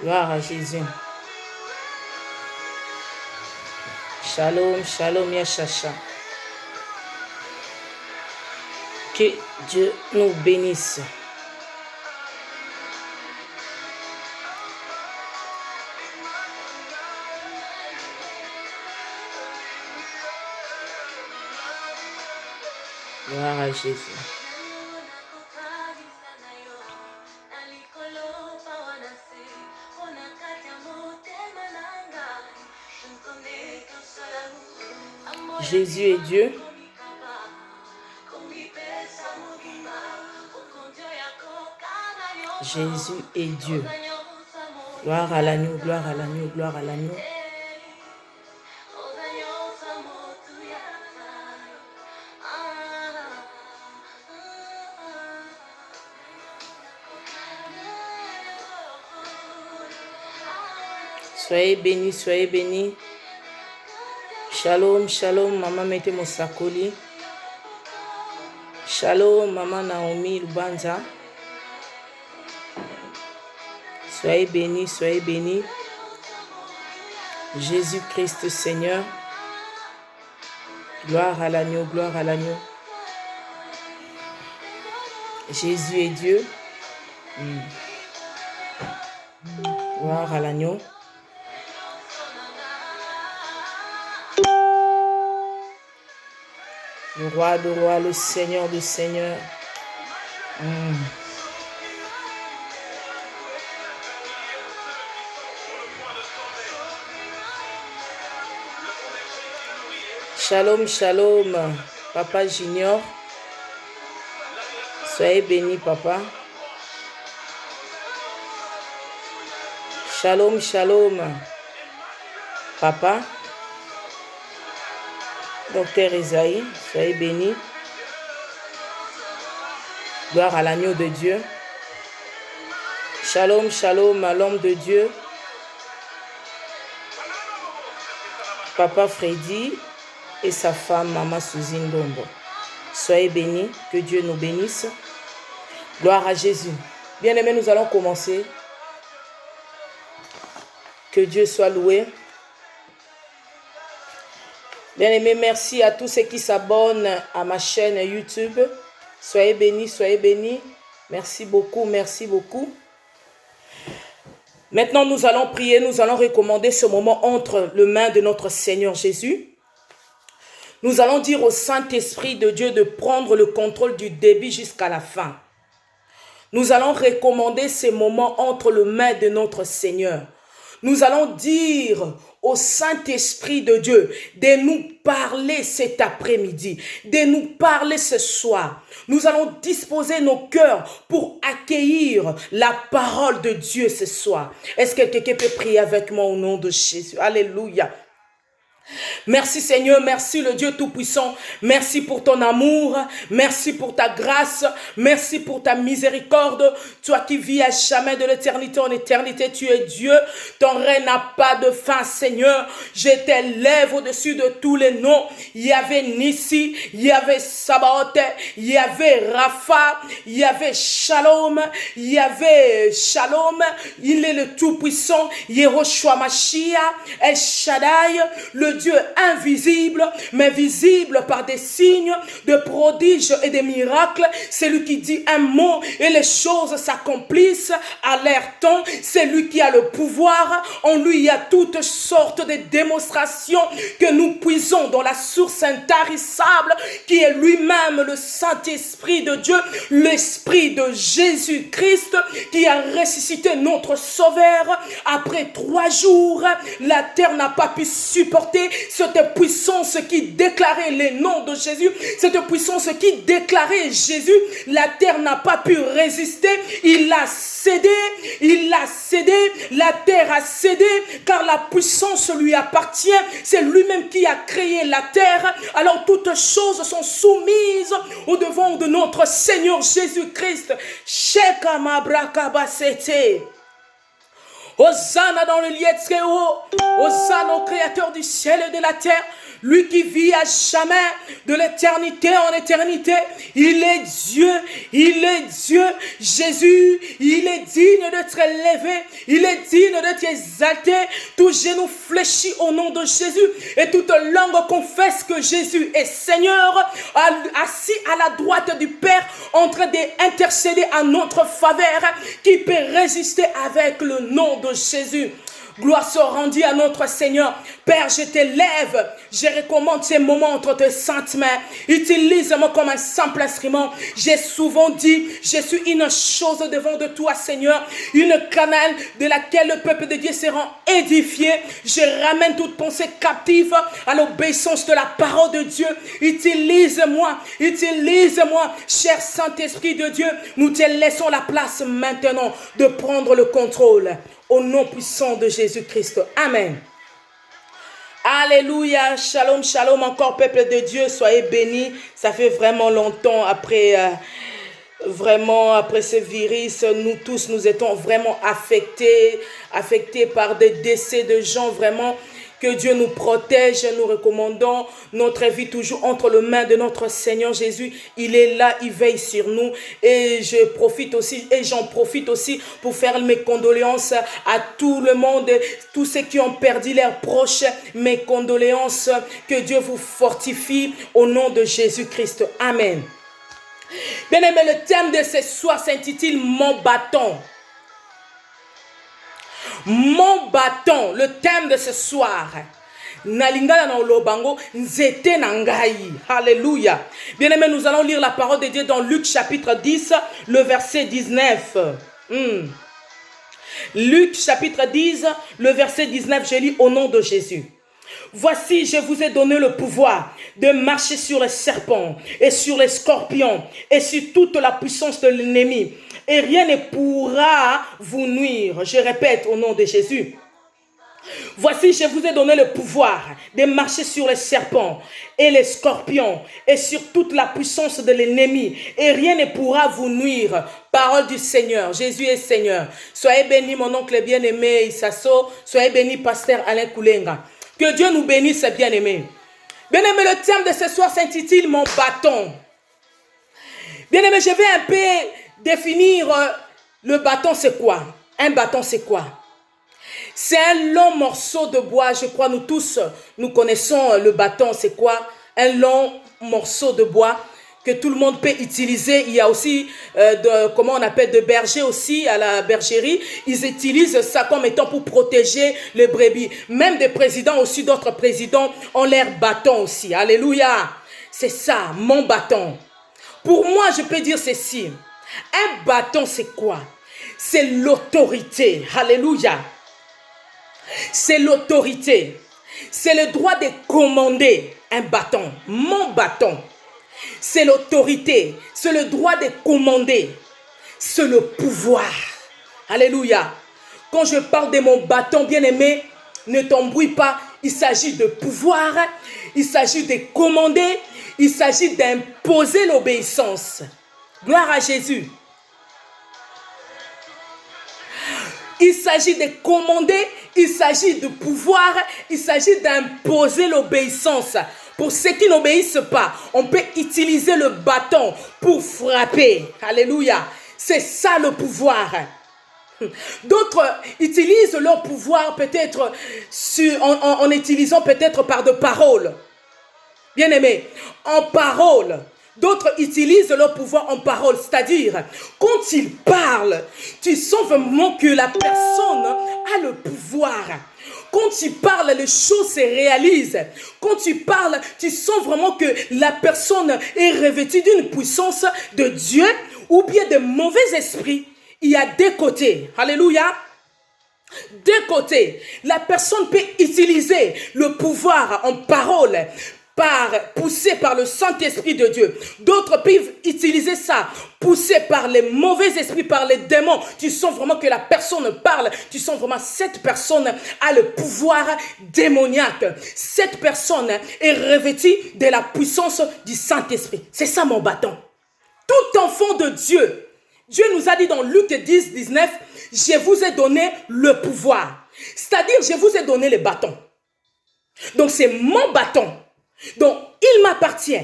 Gloire à Jésus. Shalom, shalom, Yashacha. Que Dieu nous bénisse. Gloire à Jésus. Jésus est Dieu. Jésus est Dieu. Gloire à l'agneau, gloire à l'agneau, gloire à l'agneau. Soyez bénis, soyez bénis. Shalom, shalom, maman mettez mon sakoli. Shalom, maman Naomi Lubanza. Soyez bénis, soyez bénis. Jésus-Christ Seigneur. Gloire à l'agneau, gloire à l'agneau. Jésus est Dieu. Gloire à l'agneau. Le roi de rois, le Seigneur de seigneurs. Shalom, shalom, Papa Junior. Soyez béni, Papa. Shalom, shalom, Papa. Docteur Isaïe, soyez béni. Gloire à l'agneau de Dieu. Shalom, shalom à l'homme de Dieu. Papa Freddy et sa femme, Maman Suzine Dombo. Soyez bénis, que Dieu nous bénisse. Gloire à Jésus. Bien-aimés, nous allons commencer. Que Dieu soit loué. Bien-aimés, merci à tous ceux qui s'abonnent à ma chaîne YouTube. Soyez bénis, soyez bénis. Merci beaucoup, merci beaucoup. Maintenant, nous allons prier, nous allons recommander ce moment entre les mains de notre Seigneur Jésus. Nous allons dire au Saint-Esprit de Dieu de prendre le contrôle du début jusqu'à la fin. Nous allons recommander ces moments entre les mains de notre Seigneur. Nous allons dire au Saint-Esprit de Dieu de nous parler cet après-midi, de nous parler ce soir. Nous allons disposer nos cœurs pour accueillir la parole de Dieu ce soir. Est-ce que quelqu'un peut prier avec moi au nom de Jésus? Alléluia. Merci Seigneur, merci le Dieu Tout-Puissant, merci pour ton amour, merci pour ta grâce, merci pour ta miséricorde, toi qui vis à jamais de l'éternité en éternité, tu es Dieu, ton règne n'a pas de fin Seigneur, je t'élève au-dessus de tous les noms, il y avait Nissi, il y avait Sabaoth, il y avait Rapha, il y avait Shalom, il y avait Shalom, il est le Tout-Puissant, Yehoshua Mashiach, El Shaddai, le Dieu invisible, mais visible par des signes, de prodiges et des miracles. C'est lui qui dit un mot et les choses s'accomplissent à leur temps. C'est lui qui a le pouvoir. En lui, il y a toutes sortes de démonstrations que nous puisons dans la source intarissable qui est lui-même le Saint-Esprit de Dieu, l'Esprit de Jésus-Christ qui a ressuscité notre Sauveur. Après 3 jours, la terre n'a pas pu supporter cette puissance qui déclarait les noms de Jésus, cette puissance qui déclarait Jésus. La terre n'a pas pu résister, il a cédé, la terre a cédé, car la puissance lui appartient, c'est lui-même qui a créé la terre. Alors toutes choses sont soumises au devant de notre Seigneur Jésus-Christ. Shekama brakabasete. Hosanna dans le lieu très haut. Hosanna au Créateur du ciel et de la terre. Lui qui vit à jamais, de l'éternité en éternité. Il est Dieu, il est Dieu. Jésus, il est digne d'être élevé, il est digne d'être exalté. Tout genou fléchit au nom de Jésus et toute langue confesse que Jésus est Seigneur, assis à la droite du Père, en train d'intercéder à notre faveur. Qui peut résister avec le nom de Jésus? Gloire soit rendue à notre Seigneur. Père, je t'élève. Je recommande ces moments entre tes saintes mains. Utilise-moi comme un simple instrument. J'ai souvent dit, je suis une chose devant de toi, Seigneur. Une canal de laquelle le peuple de Dieu sera édifié. Je ramène toute pensée captive à l'obéissance de la parole de Dieu. Utilise-moi. Utilise-moi, cher Saint-Esprit de Dieu. Nous te laissons la place maintenant de prendre le contrôle. Au nom puissant de Jésus-Christ. Amen. Alléluia. Shalom, shalom. Encore peuple de Dieu. Soyez bénis. Ça fait vraiment longtemps après ce virus. Nous tous, nous étions vraiment affectés par des décès de gens vraiment. Que Dieu nous protège, nous recommandons notre vie toujours entre les mains de notre Seigneur Jésus. Il est là, il veille sur nous. Et j'en profite aussi pour faire mes condoléances à tout le monde, tous ceux qui ont perdu leurs proches. Mes condoléances, que Dieu vous fortifie au nom de Jésus-Christ. Amen. Bien aimé, le thème de ce soir s'intitule « Mon bâton ». Mon bâton, le thème de ce soir. Nalingala na olobango nzete nangai. Alléluia. Bien-aimés, nous allons lire la parole de Dieu dans Luc chapitre 10, le verset 19. Luc chapitre 10, le verset 19, je lis au nom de Jésus. Voici, je vous ai donné le pouvoir de marcher sur les serpents et sur les scorpions et sur toute la puissance de l'ennemi. Et rien ne pourra vous nuire. Je répète au nom de Jésus. Voici, je vous ai donné le pouvoir de marcher sur les serpents et les scorpions et sur toute la puissance de l'ennemi. Et rien ne pourra vous nuire. Parole du Seigneur. Jésus est Seigneur. Soyez bénis, mon oncle bien-aimé Issasso. Soyez bénis, pasteur Alain Koulenga. Que Dieu nous bénisse, bien-aimés. Bien-aimés, le thème de ce soir s'intitule « Mon bâton ». Bien-aimés, je vais un peu définir le bâton, c'est quoi? Un bâton, c'est quoi? C'est un long morceau de bois. Je crois nous tous, nous connaissons le bâton, c'est quoi? Un long morceau de bois que tout le monde peut utiliser. Il y a aussi, comment on appelle, de berger aussi à la bergerie. Ils utilisent ça comme étant pour protéger les brebis. Même des présidents aussi, d'autres présidents ont leur bâton aussi. Alléluia. C'est ça, mon bâton. Pour moi, je peux dire ceci. Un bâton, c'est quoi? C'est l'autorité. Alléluia. C'est l'autorité. C'est le droit de commander un bâton. Mon bâton. C'est l'autorité. C'est le droit de commander. C'est le pouvoir. Alléluia. Quand je parle de mon bâton, bien-aimé, ne t'embrouille pas. Il s'agit de pouvoir. Il s'agit de commander. Il s'agit d'imposer l'obéissance. Gloire à Jésus. Il s'agit de commander, il s'agit de pouvoir, il s'agit d'imposer l'obéissance. Pour ceux qui n'obéissent pas, on peut utiliser le bâton pour frapper. Alléluia. C'est ça le pouvoir. D'autres utilisent leur pouvoir peut-être en utilisant peut-être par de paroles. Bien aimé, en parole. D'autres utilisent leur pouvoir en parole, c'est-à-dire, quand ils parlent, tu sens vraiment que la personne a le pouvoir. Quand tu parles, les choses se réalisent. Quand tu parles, tu sens vraiment que la personne est revêtue d'une puissance de Dieu ou bien de mauvais esprits. Il y a deux côtés. Alléluia. Deux côtés. La personne peut utiliser le pouvoir en parole, poussé par le Saint-Esprit de Dieu. D'autres peuvent utiliser ça, poussé par les mauvais esprits, par les démons. Tu sens vraiment que la personne parle. Tu sens vraiment que cette personne a le pouvoir démoniaque. Cette personne est revêtue de la puissance du Saint-Esprit. C'est ça mon bâton. Tout enfant de Dieu. Dieu nous a dit dans Luc 10, 19, je vous ai donné le pouvoir. C'est-à-dire, je vous ai donné le bâton. Donc, c'est mon bâton. Donc, il m'appartient.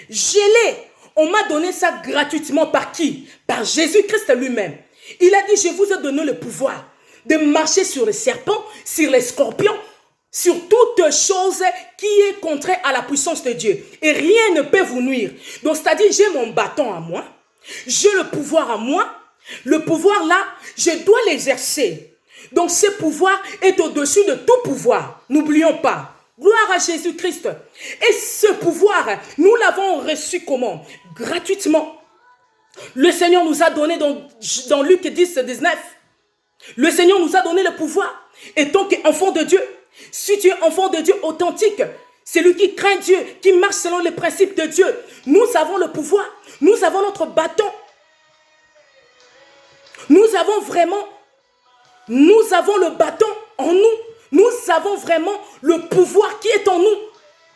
Je l'ai. On m'a donné ça gratuitement par qui? Par Jésus-Christ lui-même. Il a dit, je vous ai donné le pouvoir de marcher sur les serpents, sur les scorpions, sur toute chose qui est contraire à la puissance de Dieu. Et rien ne peut vous nuire. Donc, c'est-à-dire, j'ai mon bâton à moi. J'ai le pouvoir à moi. Le pouvoir là, je dois l'exercer. Donc, ce pouvoir est au-dessus de tout pouvoir. N'oublions pas. Gloire à Jésus-Christ. Et ce pouvoir, nous l'avons reçu comment? Gratuitement. Le Seigneur nous a donné dans Luc 10, 19. Le Seigneur nous a donné le pouvoir. Et tant qu'enfant de Dieu, si tu es enfant de Dieu authentique, c'est lui qui craint Dieu, qui marche selon les principes de Dieu. Nous avons le pouvoir. Nous avons notre bâton. Nous avons le bâton en nous. Nous avons vraiment le pouvoir qui est en nous.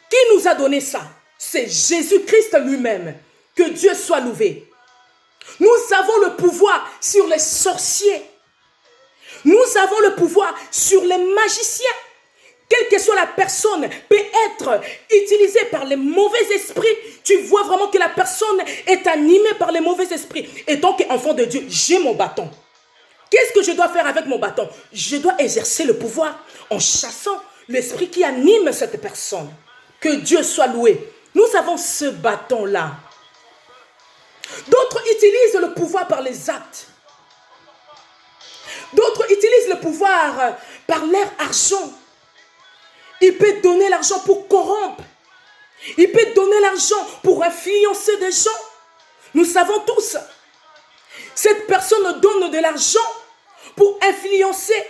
Qui nous a donné ça? C'est Jésus-Christ lui-même. Que Dieu soit loué. Nous avons le pouvoir sur les sorciers. Nous avons le pouvoir sur les magiciens. Quelle que soit la personne, peut être utilisée par les mauvais esprits. Tu vois vraiment que la personne est animée par les mauvais esprits. Et tant qu'enfant de Dieu, j'ai mon bâton. Qu'est-ce que je dois faire avec mon bâton? Je dois exercer le pouvoir en chassant l'esprit qui anime cette personne. Que Dieu soit loué. Nous avons ce bâton-là. D'autres utilisent le pouvoir par les actes. D'autres utilisent le pouvoir par leur argent. Il peut donner l'argent pour corrompre. Il peut donner l'argent pour influencer des gens. Nous savons tous. Cette personne donne de l'argent pour influencer,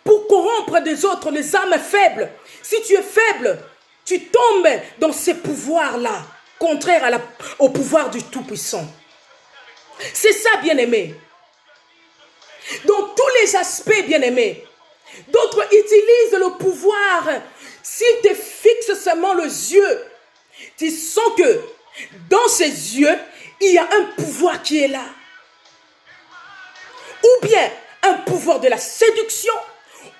pour corrompre des autres, les âmes faibles. Si tu es faible, tu tombes dans ces pouvoirs-là, contraires au pouvoir du Tout-Puissant. C'est ça, bien-aimé. Dans tous les aspects, bien-aimé. D'autres utilisent le pouvoir. S'ils te fixent seulement les yeux, tu sens que dans ses yeux, il y a un pouvoir qui est là. Ou bien un pouvoir de la séduction,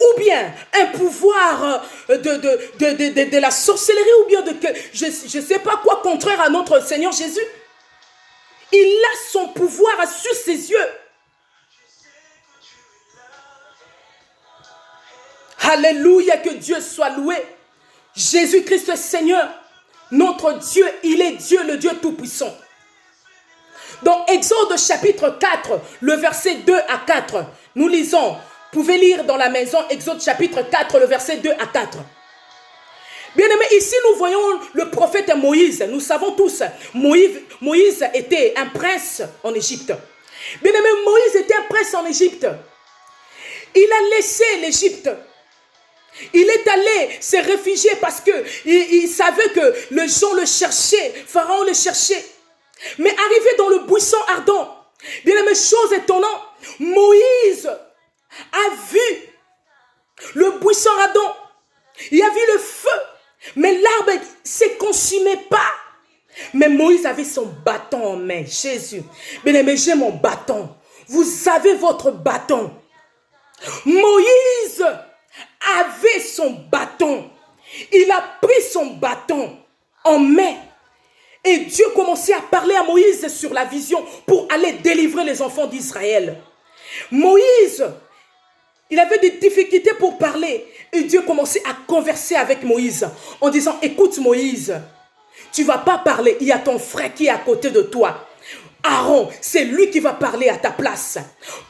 ou bien un pouvoir de la sorcellerie, ou bien de je ne sais pas quoi, contraire à notre Seigneur Jésus. Il a son pouvoir sur ses yeux. Alléluia, que Dieu soit loué. Jésus-Christ est Seigneur. Notre Dieu, il est Dieu, le Dieu Tout-Puissant. Dans Exode chapitre 4, le verset 2 à 4, nous lisons, vous pouvez lire dans la maison Exode chapitre 4, le verset 2 à 4. Bien-aimés, ici nous voyons le prophète Moïse. Nous savons tous, Moïse était un prince en Égypte. Bien-aimés, Moïse était un prince en Égypte. Il a laissé l'Égypte. Il est allé se réfugier parce qu'il savait que les gens le cherchaient, Pharaon le cherchait. Mais arrivé dans le buisson ardent, bien-aimé, chose étonnante, Moïse a vu le buisson ardent. Il a vu le feu, mais l'arbre ne se consumait pas. Mais Moïse avait son bâton en main. Jésus, bien-aimé, j'ai mon bâton. Vous avez votre bâton. Moïse avait son bâton. Il a pris son bâton en main. Et Dieu commençait à parler à Moïse sur la vision pour aller délivrer les enfants d'Israël. Moïse, il avait des difficultés pour parler. Et Dieu commençait à converser avec Moïse en disant, écoute Moïse, tu ne vas pas parler, il y a ton frère qui est à côté de toi. Aaron, c'est lui qui va parler à ta place.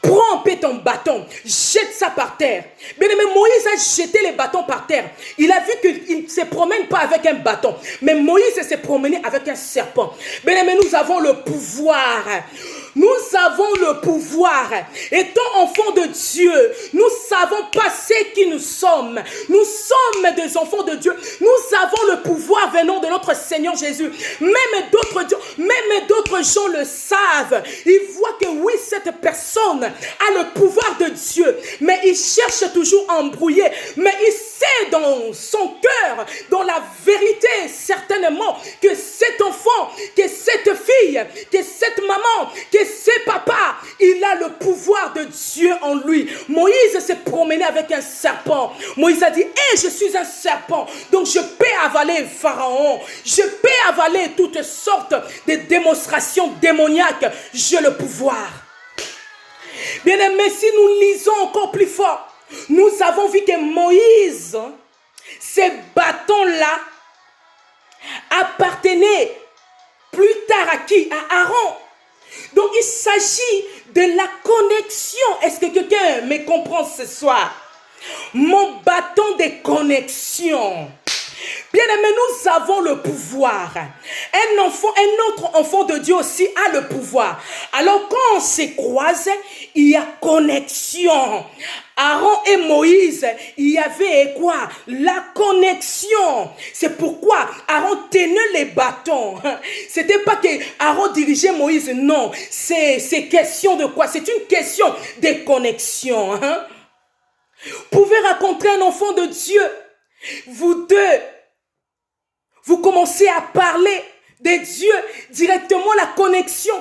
Prends un peu ton bâton, jette ça par terre. Bien-aimé, Moïse a jeté les bâtons par terre. Il a vu qu'il ne se promène pas avec un bâton, mais Moïse s'est promené avec un serpent. Bien-aimé, nous avons le pouvoir. Nous avons le pouvoir. Étant enfants de Dieu, nous savons pas ce qui nous sommes. Nous sommes des enfants de Dieu. Nous avons le pouvoir venant de notre Seigneur Jésus. Même d'autres gens le savent. Ils voient que oui, cette personne a le pouvoir de Dieu. Mais ils cherchent toujours à embrouiller. Mais ils sait dans son cœur, dans la vérité certainement, que cet enfant, que cette fille, que cette maman, que ce papa, il a le pouvoir de Dieu en lui. Moïse s'est promené avec un serpent. Moïse a dit, hé, je suis un serpent, donc je peux avaler Pharaon, je peux avaler toutes sortes de démonstrations démoniaques, j'ai le pouvoir. Bien aimé, si nous lisons encore plus fort, nous avons vu que Moïse, ces bâtons-là, appartenaient plus tard à qui? À Aaron. Donc il s'agit de la connexion. Est-ce que quelqu'un me comprend ce soir? Mon bâton de connexion. Bien aimé, nous avons le pouvoir. Un autre enfant de Dieu aussi a le pouvoir. Alors quand on se croise, il y a connexion. Aaron et Moïse, il y avait quoi? La connexion. C'est pourquoi Aaron tenait les bâtons. C'était pas que Aaron dirigeait Moïse, non. C'est question de quoi? C'est une question de connexion. Vous pouvez rencontrer un enfant de Dieu. Vous deux, vous commencez à parler de Dieu directement, la connexion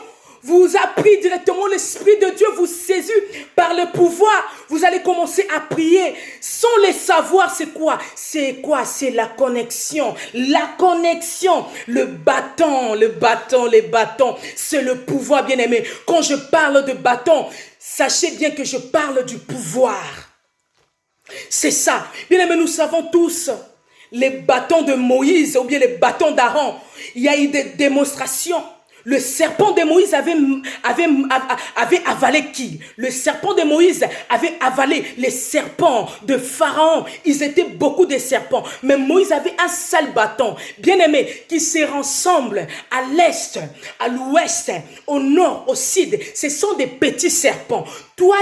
vous a pris directement, l'Esprit de Dieu vous saisit par le pouvoir. Vous allez commencer à prier sans le savoir. C'est quoi? C'est quoi? C'est la connexion. La connexion. Le bâton, c'est le pouvoir, bien aimé. Quand je parle de bâton, sachez bien que je parle du pouvoir. C'est ça. Bien aimé, nous savons tous les bâtons de Moïse ou bien les bâtons d'Aaron. Il y a eu des démonstrations. Le serpent de Moïse avait avalé qui? Le serpent de Moïse avait avalé les serpents de Pharaon. Ils étaient beaucoup de serpents. Mais Moïse avait un seul bâton, bien aimé, qui se rassemble à l'est, à l'ouest, au nord, au sud. Ce sont des petits serpents. Toi,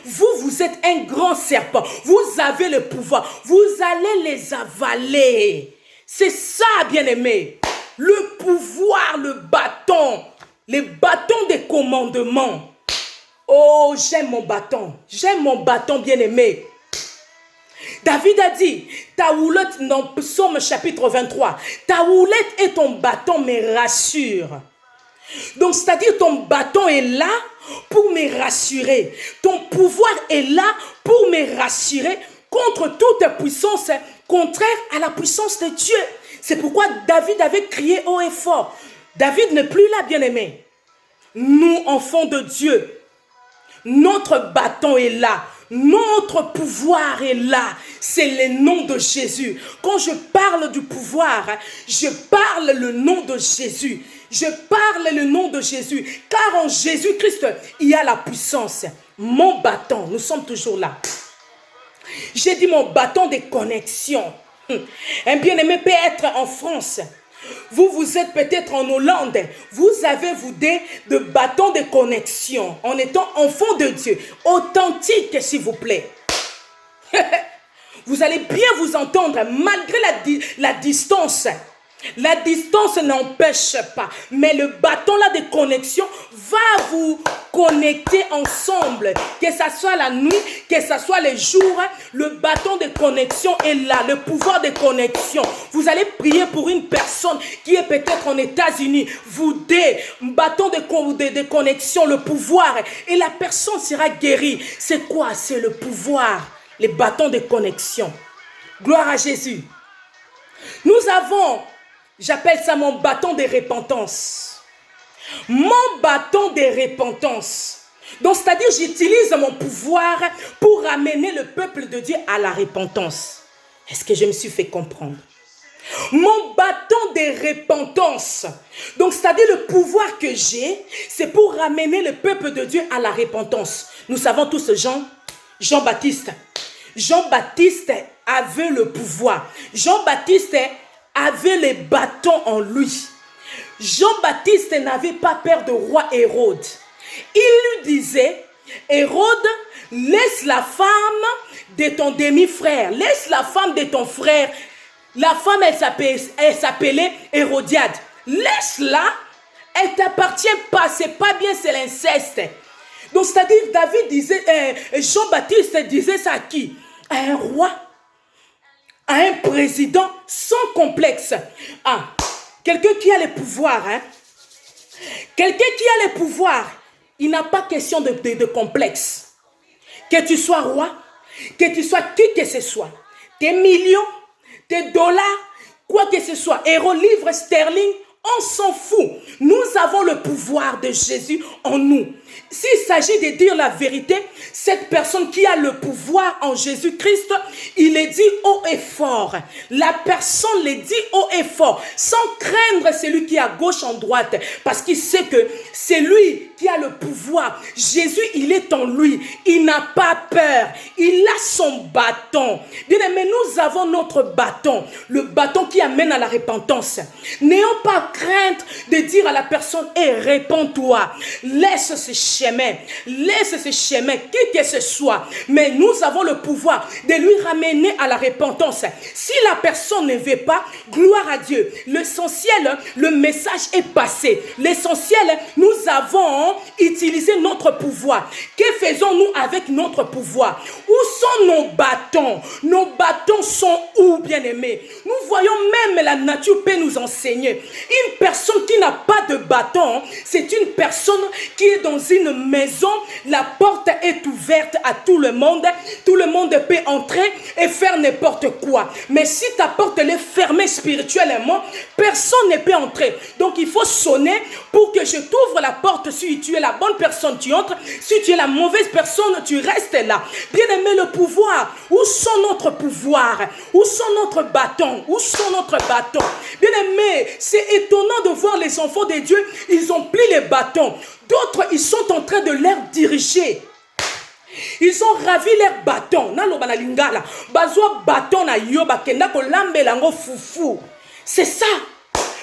vous êtes un grand serpent. Vous avez le pouvoir. Vous allez les avaler. C'est ça, bien aimé. Le pouvoir, le bâton, les bâtons des commandements. Oh, j'aime mon bâton bien aimé. David a dit, ta houlette, dans Psaume chapitre 23, ta houlette et ton bâton me rassurent. Donc, c'est-à-dire ton bâton est là pour me rassurer. Ton pouvoir est là pour me rassurer contre toute puissance contraire à la puissance de Dieu. C'est pourquoi David avait crié haut et fort. David n'est plus là, bien-aimé. Nous, enfants de Dieu, notre bâton est là. Notre pouvoir est là. C'est le nom de Jésus. Quand je parle du pouvoir, je parle le nom de Jésus. Je parle le nom de Jésus. Car en Jésus-Christ, il y a la puissance. Mon bâton, nous sommes toujours là. J'ai dit mon bâton de connexion. Un bien-aimé peut être en France. Vous êtes peut-être en Hollande. Vous avez de bâtons de connexion en étant enfant de Dieu. Authentique, s'il vous plaît. Vous allez bien vous entendre malgré la distance. La distance n'empêche pas, mais le bâton là de connexion va vous connecter ensemble, que ce soit la nuit, que ce soit les jours, le bâton de connexion est là, le pouvoir de connexion. Vous allez prier pour une personne qui est peut-être en États-Unis, vous bâton de connexion, le pouvoir, et la personne sera guérie. C'est quoi? C'est le pouvoir, les bâtons de connexion. Gloire à Jésus. Nous avons, j'appelle ça mon bâton de repentance. Mon bâton de repentance. Donc, c'est-à-dire, j'utilise mon pouvoir pour ramener le peuple de Dieu à la repentance. Est-ce que je me suis fait comprendre? Mon bâton de repentance. Donc, c'est-à-dire, le pouvoir que j'ai, c'est pour ramener le peuple de Dieu à la repentance. Nous savons tous Jean-Baptiste. Jean-Baptiste avait le pouvoir. Jean-Baptiste avait les bâtons en lui. Jean-Baptiste n'avait pas peur de roi Hérode. Il lui disait, Hérode, laisse la femme de ton demi-frère, laisse la femme de ton frère. La femme, elle s'appelait Hérodiade. Laisse-la, elle ne t'appartient pas, c'est pas bien, c'est l'inceste. Donc, c'est-à-dire, Jean-Baptiste disait ça à qui? À un roi. à un président sans complexe. Ah, quelqu'un qui a le pouvoir, hein? Quelqu'un qui a le pouvoir, il n'a pas question de complexe. Que tu sois roi, que tu sois qui que ce soit, tes millions, tes dollars, quoi que ce soit, euros, livres, sterling, on s'en fout. Nous avons le pouvoir de Jésus en nous. S'il s'agit de dire la vérité, cette personne qui a le pouvoir en Jésus-Christ, il est dit haut et fort. La personne le dit haut et fort, sans craindre celui qui est à gauche, en droite, parce qu'il sait que c'est lui qui a le pouvoir. Jésus, il est en lui. Il n'a pas peur. Il a son bâton. Bien aimé, nous avons notre bâton, le bâton qui amène à la repentance. N'ayons pas crainte de dire à la personne, réponds-toi, laisse ce chemin, qui que ce soit, mais nous avons le pouvoir de lui ramener à la repentance. Si la personne ne veut pas, gloire à Dieu. L'essentiel, le message est passé. L'essentiel, nous avons utilisé notre pouvoir. Que faisons-nous avec notre pouvoir? Où sont nos bâtons? Nos bâtons sont où, bien-aimés? Nous voyons même la nature peut nous enseigner. Une personne qui n'a pas de bâton, c'est une personne qui est dans une maison, la porte est ouverte à tout le monde peut entrer et faire n'importe quoi. Mais si ta porte est fermée spirituellement, personne ne peut entrer. Donc il faut sonner pour que je t'ouvre la porte. Si tu es la bonne personne, tu entres. Si tu es la mauvaise personne, tu restes là. Bien aimé, le pouvoir. Où sont notre pouvoir? Où sont notre bâton? Où sont notre bâton? Bien aimé, c'est étonnant de voir les enfants de Dieu, ils ont pris les bâtons. D'autres, ils sont en train de leur diriger. Ils ont ravi leur bâton. C'est ça.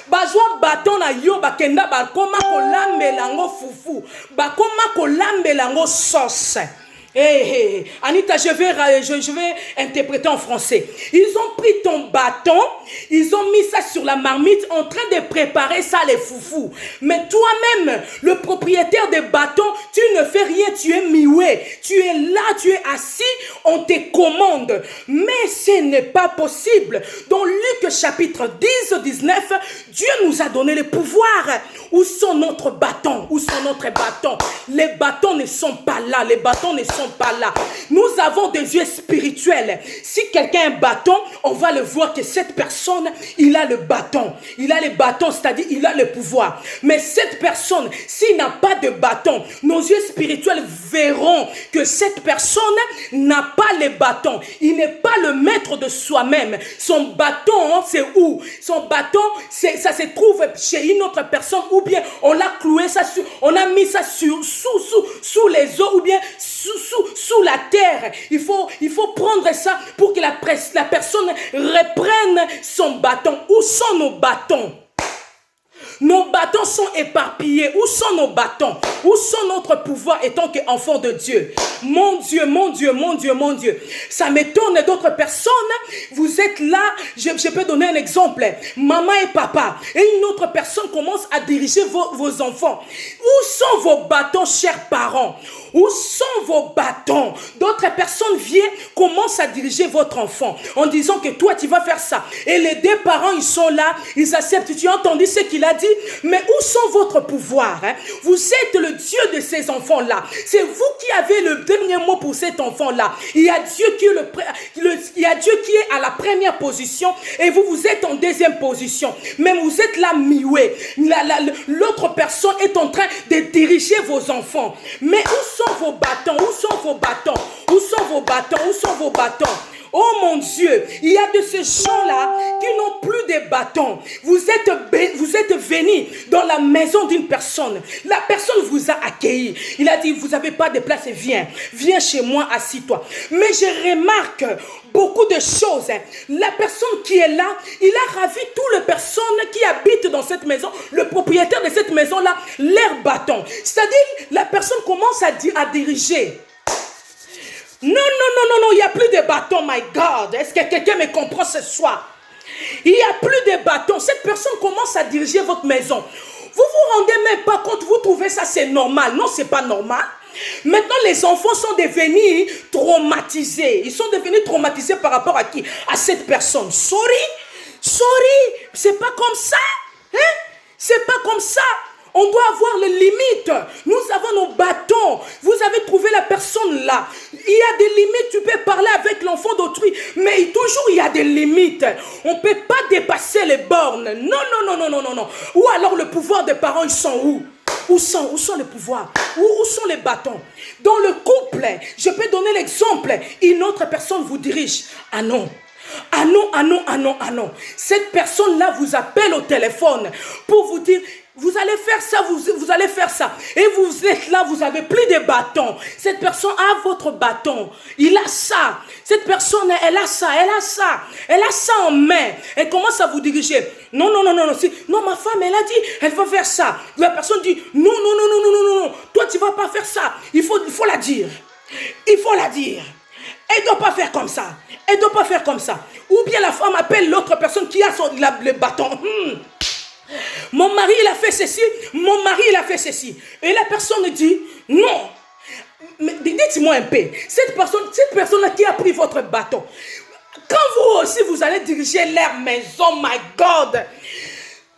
Bazwa bâton na yo bakenda bakoma kolambela ngo fufu. Bakoma kolambela ngo sauce. Hey, Anita, je vais interpréter en français. Ils ont pris ton bâton, ils ont mis ça sur la marmite en train de préparer ça, les foufous. Mais toi-même, le propriétaire des bâtons, tu ne fais rien, tu es mioué. Tu es là, tu es assis, on te commande. Mais ce n'est pas possible. Dans Luc chapitre 10, 19, Dieu nous a donné le pouvoir. Où sont notre bâton? Où sont notre bâton? Les bâtons ne sont pas là, les bâtons ne sont pas là. Nous avons des yeux spirituels. Si quelqu'un a un bâton, on va le voir que cette personne, il a le bâton. Il a le bâton, c'est-à-dire il a le pouvoir. Mais cette personne, s'il n'a pas de bâton, nos yeux spirituels verront que cette personne n'a pas le bâton. Il n'est pas le maître de soi-même. Son bâton, c'est où? Son bâton, ça se trouve chez une autre personne, ou bien on l'a cloué ça sur, on a mis ça sous les eaux, ou bien sous la terre. Il faut prendre ça pour que la personne reprenne son bâton. Où sont nos bâtons? Nos bâtons sont éparpillés. Où sont nos bâtons? Où sont notre pouvoir étant qu'enfant de Dieu? Mon Dieu, mon Dieu, mon Dieu, mon Dieu. Ça m'étonne d'autres personnes. Vous êtes là, je peux donner un exemple. Maman et papa. Et une autre personne commence à diriger vos enfants. Où sont vos bâtons, chers parents? Où sont vos bâtons? D'autres personnes viennent, commencent à diriger votre enfant en disant que toi, tu vas faire ça. Et les deux parents, ils sont là, ils acceptent. Tu as entendu ce qu'il a dit? Mais où sont votre pouvoir? Vous êtes le Dieu de ces enfants-là. C'est vous qui avez le dernier mot pour cet enfant-là. Il y a Dieu qui est à la première position et vous êtes en deuxième position. Même vous êtes là mioué. L'autre personne est en train de diriger vos enfants. Mais où sont vos bâtons? Où sont vos bâtons? Où sont vos bâtons? Où sont vos bâtons? Oh mon Dieu, il y a de ces gens-là qui n'ont plus de bâtons. Vous êtes venus dans la maison d'une personne. La personne vous a accueilli. Il a dit, vous n'avez pas de place, viens chez moi, assis-toi. Mais je remarque beaucoup de choses. La personne qui est là, il a ravi toutes les personnes qui habitent dans cette maison, le propriétaire de cette maison-là, leur bâton. C'est-à-dire, la personne commence à diriger. Non, il n'y a plus de bâton, my God. Est-ce que quelqu'un me comprend ce soir? Il n'y a plus de bâton. Cette personne commence à diriger votre maison. Vous vous rendez même pas compte, vous trouvez ça c'est normal. Non, c'est pas normal. Maintenant, les enfants sont devenus traumatisés. Ils sont devenus traumatisés par rapport à qui? À cette personne. Sorry, c'est pas comme ça. Hein? C'est pas comme ça. On doit avoir les limites. Nous avons nos bâtons. Vous avez trouvé la personne là. Il y a des limites. Tu peux parler avec l'enfant d'autrui. Mais toujours il y a des limites. On ne peut pas dépasser les bornes. Non. Ou alors le pouvoir des parents, ils sont où? Où sont les pouvoirs? Où sont les bâtons? Dans le couple, je peux donner l'exemple. Une autre personne vous dirige. Ah non. Cette personne-là vous appelle au téléphone pour vous dire... Vous allez faire ça, vous allez faire ça. Et vous êtes là, vous n'avez plus de bâton. Cette personne a votre bâton. Il a ça. Cette personne, elle a ça. Elle a ça en main. Elle commence à vous diriger. Non. Non, ma femme, elle a dit, elle va faire ça. La personne dit, non. Toi, tu ne vas pas faire ça. Il faut la dire. Il faut la dire. Elle ne doit pas faire comme ça. Elle ne doit pas faire comme ça. Ou bien la femme appelle l'autre personne qui a le bâton. Mon mari, il a fait ceci. Mon mari, il a fait ceci. Et la personne dit, non. Mais dites-moi un peu. Cette personne-là qui a pris votre bâton. Quand vous aussi, vous allez diriger leur maison, my God.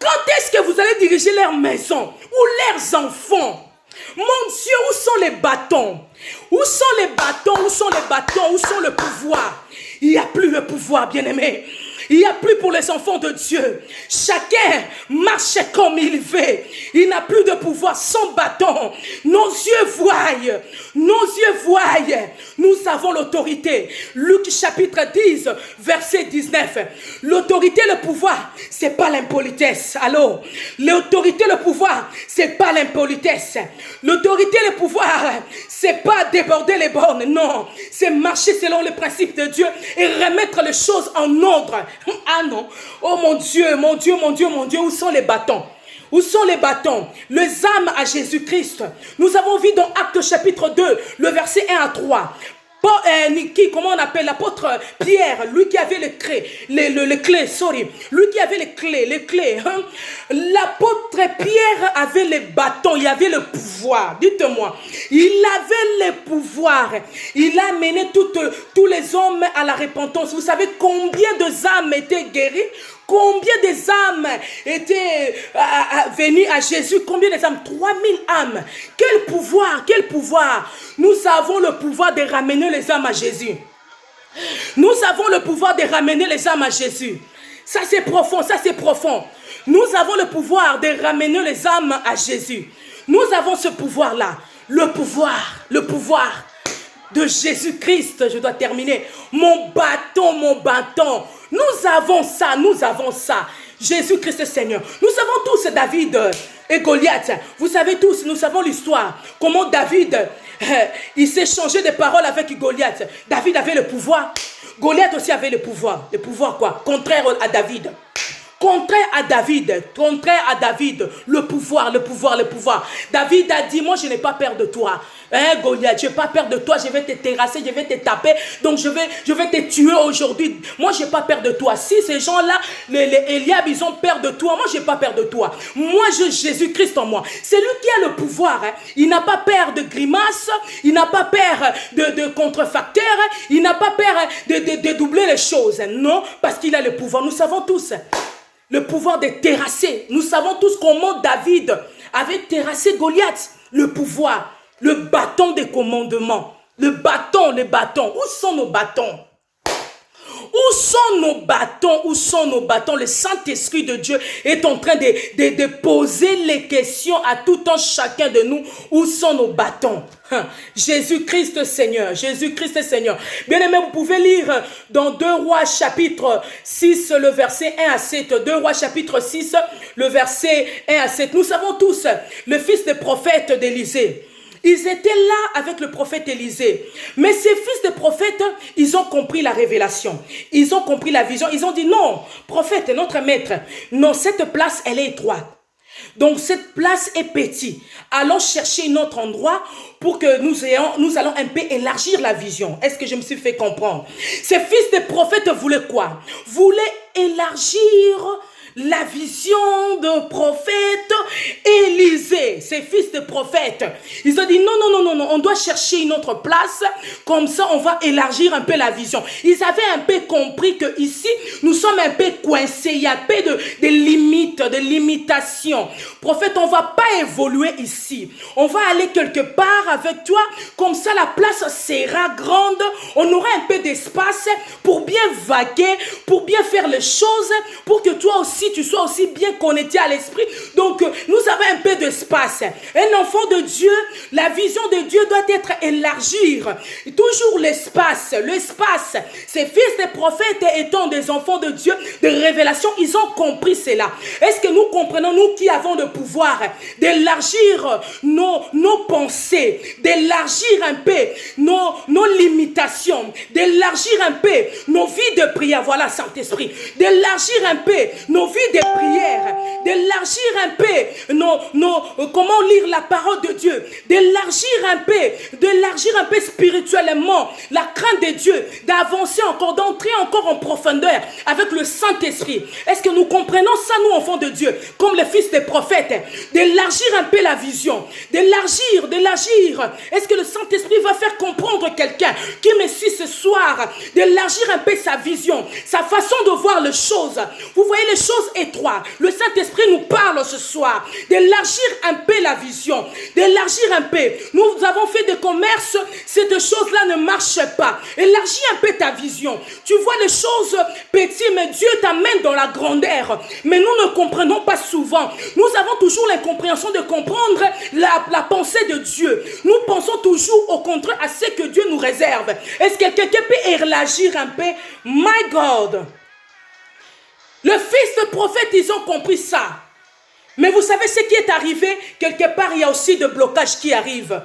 Quand est-ce que vous allez diriger leur maison? Ou leurs enfants? Mon Dieu, où sont les bâtons? Où sont les bâtons? Où sont les bâtons? Où sont le pouvoir? Il n'y a plus le pouvoir, bien-aimé. Il n'y a plus pour les enfants de Dieu. Chacun marche comme il veut. Il n'a plus de pouvoir sans bâton. Nos yeux voient. Nous avons l'autorité. Luc chapitre 10, verset 19. L'autorité, le pouvoir, c'est pas l'impolitesse. Allô? L'autorité, le pouvoir, c'est pas l'impolitesse. L'autorité, le pouvoir, c'est pas déborder les bornes. Non. C'est marcher selon les principes de Dieu et remettre les choses en ordre. Ah non. Oh mon Dieu, où sont les bâtons? Où sont les bâtons? Les âmes à Jésus-Christ. Nous avons vu dans Actes chapitre 2, le verset 1 à 3. Comment on appelle l'apôtre Pierre, lui qui avait les clés, lui qui avait les clés. Hein? L'apôtre Pierre avait les bâtons, il avait le pouvoir. Dites-moi, il avait le pouvoir. Il a mené tous les hommes à la repentance. Vous savez combien de âmes étaient guéries? Combien des âmes étaient venues à Jésus? Combien des âmes? 3000 âmes. Quel pouvoir! Nous avons le pouvoir de ramener les âmes à Jésus. Nous avons le pouvoir de ramener les âmes à Jésus. Ça c'est profond. Nous avons le pouvoir de ramener les âmes à Jésus. Nous avons ce pouvoir-là. Le pouvoir de Jésus-Christ. Je dois terminer. Mon bâton. Nous avons ça. Jésus-Christ Seigneur. Nous savons tous David et Goliath. Vous savez tous, nous savons l'histoire. Comment David, il s'est changé de parole avec Goliath. David avait le pouvoir. Goliath aussi avait le pouvoir. Le pouvoir quoi? Contraire à David. Le pouvoir. David a dit, moi je n'ai pas peur de toi. Hein, Goliath, je n'ai pas peur de toi, je vais te terrasser, je vais te taper, donc je vais te tuer aujourd'hui. Moi je n'ai pas peur de toi. Si ces gens-là, les Eliab, ils ont peur de toi, moi je n'ai pas peur de toi. Moi j'ai Jésus-Christ en moi. C'est lui qui a le pouvoir. Hein. Il n'a pas peur de grimaces, il n'a pas peur de contrefacteurs, il n'a pas peur de doubler les choses. Non, parce qu'il a le pouvoir. Nous savons tous. Le pouvoir de terrasser. Nous savons tous comment David avait terrassé Goliath. Le pouvoir, le bâton des commandements. Le bâton. Où sont nos bâtons? Où sont nos bâtons? Le Saint-Esprit de Dieu est en train de poser les questions à tout un chacun de nous. Où sont nos bâtons? Jésus-Christ Seigneur. Bien-aimés, vous pouvez lire dans 2 Rois chapitre 6, le verset 1 à 7. 2 Rois chapitre 6, le verset 1 à 7. Nous savons tous le fils des prophètes d'Élisée. Ils étaient là avec le prophète Élisée. Mais ces fils de prophètes, ils ont compris la révélation. Ils ont compris la vision. Ils ont dit non, prophète, notre maître. Non, cette place, elle est étroite. Donc cette place est petite. Allons chercher un autre endroit pour que nous allons un peu élargir la vision. Est-ce que je me suis fait comprendre? Ces fils de prophètes voulaient quoi? Voulaient élargir la vision de prophète Élisée, ses fils de prophètes. Ils ont dit non, on doit chercher une autre place, comme ça on va élargir un peu la vision. Ils avaient un peu compris que ici nous sommes un peu coincés, il y a un peu de limites, de limitations. Prophète, on ne va pas évoluer ici. On va aller quelque part avec toi, comme ça la place sera grande, on aura un peu d'espace pour bien vaguer, pour bien faire les choses, pour que toi aussi tu sois aussi bien connecté à l'esprit. Donc nous avons un peu d'espace. Un enfant de Dieu, la vision de Dieu doit être élargir. Toujours l'espace. Ces fils des prophètes étant des enfants de Dieu, de révélation, ils ont compris cela. Est-ce que nous comprenons, nous qui avons le pouvoir d'élargir nos pensées, d'élargir un peu nos limitations, d'élargir un peu nos vies de prière, voilà Saint-Esprit, d'élargir un peu nos vies de prière, d'élargir un peu comment lire la parole de Dieu, d'élargir un peu spirituellement la crainte de Dieu, d'avancer encore, d'entrer encore en profondeur avec le Saint-Esprit. Est-ce que nous comprenons ça, nous enfants de Dieu, comme les fils des prophètes, d'élargir un peu la vision, d'élargir. Est-ce que le Saint-Esprit va faire comprendre quelqu'un qui me suit ce soir, d'élargir un peu sa vision, sa façon de voir les choses. Vous voyez les choses étroites. Le Saint-Esprit nous parle ce soir d'élargir un peu la vision, d'élargir un peu. Nous avons fait des commerces, cette chose-là ne marche pas. Élargis un peu ta vision. Tu vois les choses petites, mais Dieu t'amène dans la grandeur. Mais nous ne comprenons pas souvent. Nous avons toujours l'incompréhension de comprendre la pensée de Dieu. Nous pensons toujours au contraire à ce que Dieu nous réserve. Est-ce que quelqu'un peut élargir un peu? My God! Le fils de prophète, ils ont compris ça. Mais vous savez ce qui est arrivé? Quelque part, il y a aussi des blocages qui arrivent.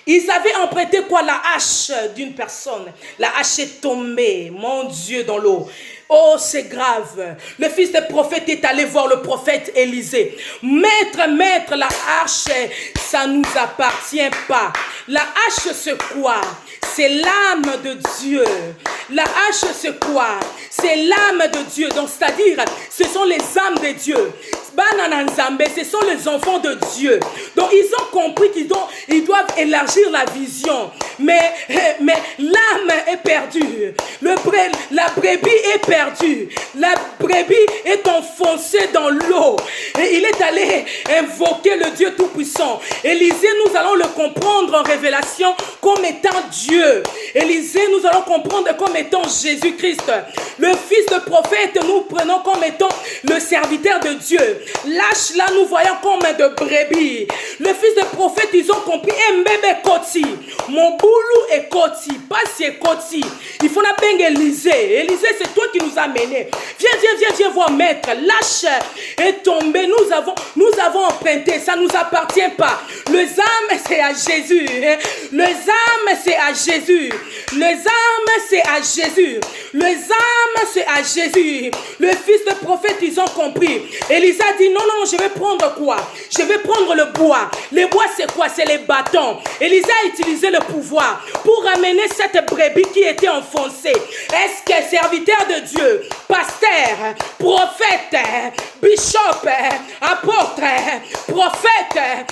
Ils avaient emprunté quoi? La hache d'une personne. La hache est tombée, mon Dieu, dans l'eau. Oh, c'est grave. Le fils de prophète est allé voir le prophète Élisée. Maître, la hache, ça ne nous appartient pas. La hache, c'est quoi? C'est l'âme de Dieu. La hache, c'est quoi? C'est l'âme de Dieu. Donc, c'est-à-dire, ce sont les âmes de Dieu. Ce sont les enfants de Dieu. Donc, ils ont compris qu'ils doivent élargir la vision. Mais l'âme est perdue. La brebis est perdue. La brebis est enfoncée dans l'eau. Et il est allé invoquer le Dieu Tout-Puissant. Élisée, nous allons le comprendre en révélation comme étant Dieu. Élisée, nous allons comprendre comme étant Jésus-Christ. Le fils de prophète, nous prenons comme étant le serviteur de Dieu. L'âche, là, nous voyons comme de brebis. Le fils de prophète, ils ont compris. Mbebe Koti. Mon boulot est Koti. Pas c'est Koti. Il faut la peine Élisée. Élisée, c'est toi qui nous as menés. Viens voir maître. L'âche est tombé. Nous avons emprunté. Ça ne nous appartient pas. Les âmes, c'est à Jésus. Les âmes, c'est à Jésus. Les âmes, c'est à Jésus. Les âmes, c'est à Jésus. Le fils de prophète, ils ont compris. Élisée a dit, non, je vais prendre quoi? Je vais prendre le bois. Le bois, c'est quoi? C'est les bâtons. Élisée a utilisé le pouvoir pour ramener cette brebis qui était enfoncée. Est-ce que serviteur de Dieu, pasteur, prophète, bishop, apôtre, prophète,